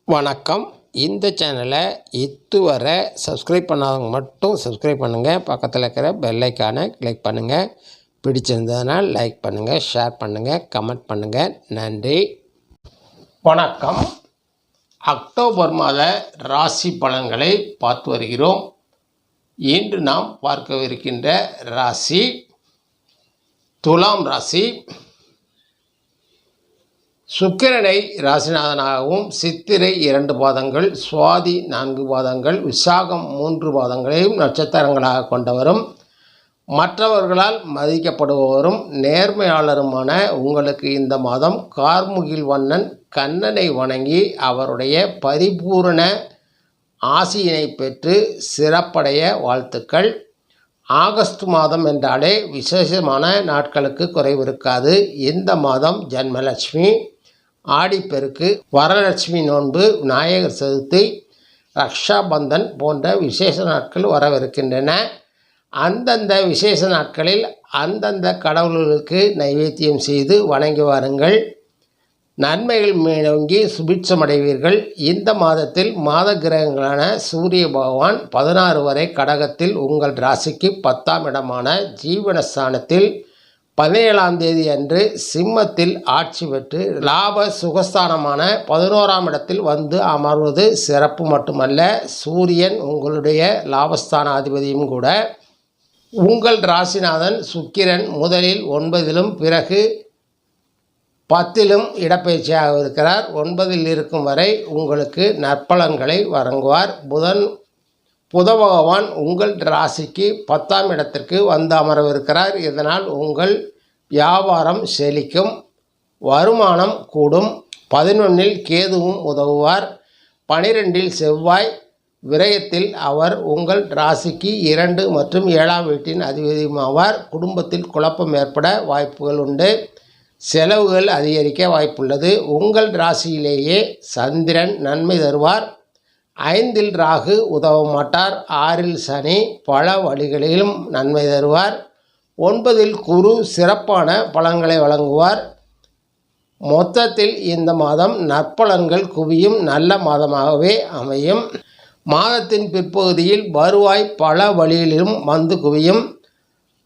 வணக்கம். இந்த சேனலை இதுவரை சப்ஸ்கிரைப் பண்ணாதவங்க மட்டும் சப்ஸ்கிரைப் பண்ணுங்கள். பக்கத்தில் இருக்கிற பெல் ஐக்கானை கிளிக் பண்ணுங்கள். பிடிச்சிருந்ததுனால் லைக் பண்ணுங்கள், ஷேர் பண்ணுங்கள், கமெண்ட் பண்ணுங்கள். நன்றி. வணக்கம். அக்டோபர் மாத ராசி பலன்களை பார்த்து வருகிறோம். இன்று நாம் பார்க்கவிருக்கின்ற ராசி துலாம் ராசி. சுக்கிரனை ராசிநாதனாகவும் சித்திரை 2 பாதங்கள், சுவாதி 4 பாதங்கள், விசாகம் 3 பாதங்களையும் நட்சத்திரங்களாக கொண்டவரும் மற்றவர்களால் மதிக்கப்படுபவரும் நேர்மையாளருமான உங்களுக்கு இந்த மாதம் கார்முகில் வண்ணன் கண்ணனை வணங்கி அவருடைய பரிபூரண ஆசியினை பெற்று சிறப்படைய வாழ்த்துக்கள். ஆகஸ்ட் மாதம் என்றாலே விசேஷமான நாட்களுக்கு குறைவிருக்காது. இந்த மாதம் ஜென்மலட்சுமி, ஆடிப்பெருக்கு, வரலட்சுமி நோன்பு, விநாயகர் சதுர்த்தி, ரக்ஷாபந்தன் போன்ற விசேஷ நாட்கள் வரவிருக்கின்றன. அந்தந்த விசேஷ நாட்களில் அந்தந்த கடவுள்களுக்கு நைவேத்தியம் செய்து வணங்கி வாருங்கள். நன்மைகள் மேலோங்கி சுபிட்சமடைவீர்கள். இந்த மாதத்தில் மாத கிரகங்களான சூரிய பகவான் 16 வரை கடகத்தில் உங்கள் ராசிக்கு 10ஆம் இடமான ஜீவனஸ்தானத்தில் 17ஆம் தேதி அன்று சிம்மத்தில் ஆட்சி பெற்று லாப சுகஸ்தானமான 11ஆம் இடத்தில் வந்து அமர்வது சிறப்பு மட்டுமல்ல, சூரியன் உங்களுடைய லாபஸ்தானாதிபதியும் கூட. உங்கள் ராசிநாதன் சுக்கிரன் முதலில் 9லும் பிறகு 10லும் இடப்பெயர்ச்சியாக இருக்கிறார். 9ல் இருக்கும் வரை உங்களுக்கு நற்பலன்களை வழங்குவார். புத பகவான் உங்கள் ராசிக்கு 10ஆம் இடத்திற்கு வந்து அமரவிருக்கிறார். இதனால் உங்கள் வியாபாரம் செழிக்கும், வருமானம் கூடும். 11ல் கேதுவும் உதவுவார். 12ல் செவ்வாய் விரயத்தில் அவர் உங்கள் ராசிக்கு 2 மற்றும் 7ஆம் வீட்டின் அதிபதியுமாவார். குடும்பத்தில் குழப்பம் ஏற்பட வாய்ப்புகள் உண்டு. செலவுகள் அதிகரிக்க வாய்ப்புள்ளது. உங்கள் ராசியிலேயே சந்திரன் நன்மை தருவார். 5ல் ராகு உதவ மாட்டார். 6ல் சனி பல வழிகளிலும் நன்மை தருவார். 9ல் குரு சிறப்பான பலன்களை வழங்குவார். மொத்தத்தில் இந்த மாதம் நற்பலன்கள் குவியும் நல்ல மாதமாகவே அமையும். மாதத்தின் பிற்பகுதியில் வருவாய் பல வழிகளிலும் வந்து குவியும்.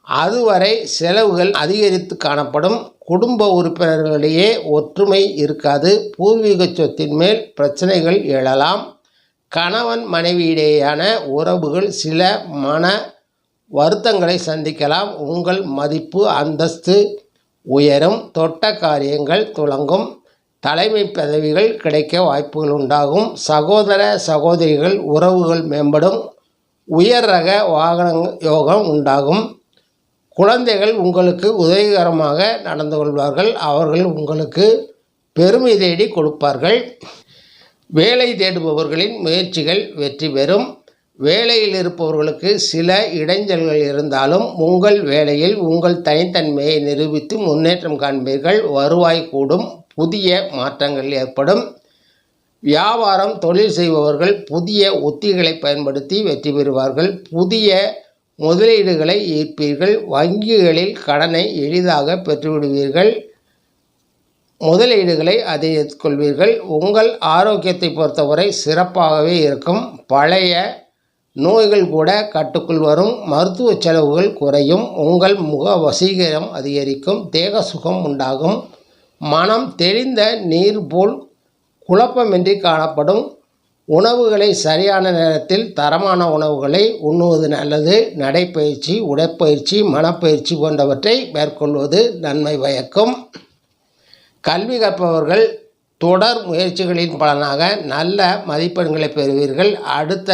அதுவரை செலவுகள் அதிகரித்து காணப்படும். குடும்ப உறுப்பினர்களிடையே ஒற்றுமை இருக்காது. பூர்வீக சொத்தின் மேல் பிரச்சனைகள் எழலாம். கணவன் மனைவியிடையேயான உறவுகள் சில மன வருத்தங்களை சந்திக்கலாம். உங்கள் மதிப்பு அந்தஸ்து உயரும். தொட்ட காரியங்கள் துலங்கும். தலைமை பதவிகள் கிடைக்க வாய்ப்புகள் உண்டாகும். சகோதர சகோதரிகள் உறவுகள் மேம்படும். உயர் ரக வாகன யோகம் உண்டாகும். குழந்தைகள் உங்களுக்கு உதவிகரமாக நடந்து கொள்வார்கள். அவர்கள் உங்களுக்கு பெருமை தேடி கொடுப்பார்கள். வேலை தேடுபவர்களின் முயற்சிகள் வெற்றி பெறும். வேலையில் இருப்பவர்களுக்கு சில இடைஞ்சல்கள் இருந்தாலும் உங்கள் வேலையில் உங்கள் தனித்தன்மையை நிரூபித்து முன்னேற்றம் காண்பீர்கள். வருவாய் கூடும். புதிய மாற்றங்கள் ஏற்படும். வியாபாரம் தொழில் செய்பவர்கள் புதிய உத்திகளை பயன்படுத்தி வெற்றி பெறுவார்கள். புதிய முதலீடுகளை ஈர்ப்பீர்கள். வங்கிகளில் கடனை எளிதாக பெற்றுவிடுவீர்கள். முதலீடுகளை அதிகரித்துக் கொள்வீர்கள். உங்கள் ஆரோக்கியத்தை பொறுத்தவரை சிறப்பாகவே இருக்கும். பழைய நோய்கள் கூட கட்டுக்குள் வரும். மருத்துவ செலவுகள் குறையும். உங்கள் முக வசீகரம் அதிகரிக்கும். தேக சுகம் உண்டாகும். மனம் தெளிந்த நீர் போல் குழப்பமின்றி காணப்படும். உணவுகளை சரியான நேரத்தில் தரமான உணவுகளை உண்ணுவது நல்லது. நடைப்பயிற்சி, உடற்பயிற்சி, மனப்பயிற்சி போன்றவற்றை மேற்கொள்வது நன்மை பயக்கும். கல்வி கற்பவர்கள் தொடர் முயற்சிகளின் பலனாக நல்ல மதிப்பெண்களை பெறுவீர்கள். அடுத்த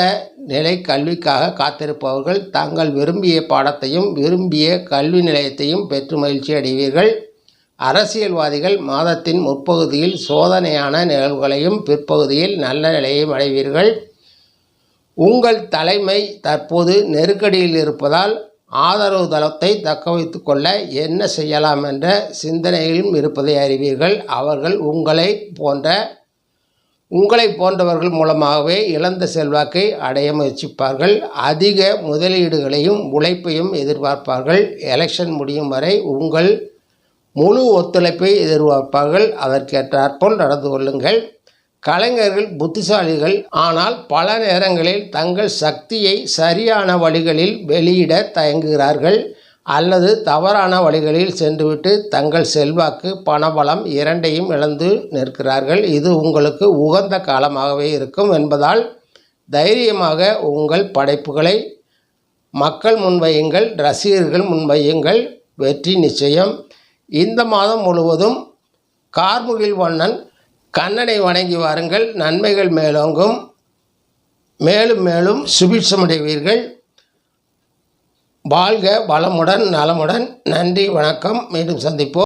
நிலை கல்விக்காக காத்திருப்பவர்கள் தாங்கள் விரும்பிய பாடத்தையும் விரும்பிய கல்வி நிலையத்தையும் பெற்று மகிழ்ச்சி அடைவீர்கள். அரசியல்வாதிகள் மாதத்தின் முற்பகுதியில் சோதனையான நிகழ்வுகளையும் பிற்பகுதியில் நல்ல நிலையையும் அடைவீர்கள். உங்கள் தலைமை தற்போது நெருக்கடியில் இருப்பதால் ஆதரவு தளத்தை தக்க வைத்து கொள்ள என்ன செய்யலாம் என்ற சிந்தனையிலும் இருப்பதை அறிவீர்கள். அவர்கள் உங்களை போன்றவர்கள் மூலமாகவே இழந்த செல்வாக்கை அடைய முயற்சிப்பார்கள். அதிக முதலீடுகளையும் உழைப்பையும் எதிர்பார்ப்பார்கள். எலெக்ஷன் முடியும் வரை உங்கள் முழு ஒத்துழைப்பை எதிர்பார்ப்பார்கள். அதற்கேற்றாற்போல் நடந்து கொள்ளுங்கள். கலைஞர்கள் புத்திசாலிகள், ஆனால் பல நேரங்களில் தங்கள் சக்தியை சரியான வழிகளில் வெளியிட தயங்குகிறார்கள் அல்லது தவறான வழிகளில் சென்றுவிட்டு தங்கள் செல்வாக்கு, பணபலம் இரண்டையும் இழந்து நிற்கிறார்கள். இது உங்களுக்கு உகந்த காலமாகவே இருக்கும் என்பதால் தைரியமாக உங்கள் படைப்புகளை மக்கள் முன்வையுங்கள், ரசிகர்கள் முன்வையுங்கள். வெற்றி நிச்சயம். இந்த மாதம் முழுவதும் கார்முகில் வண்ணன் கண்ணனை வணங்கி வாருங்கள். நன்மைகள் மேலோங்கும். மேலும் மேலும் சுபிட்சமடைவீர்கள். வாழ்க வளமுடன், நலமுடன். நன்றி, வணக்கம். மீண்டும் சந்திப்போம்.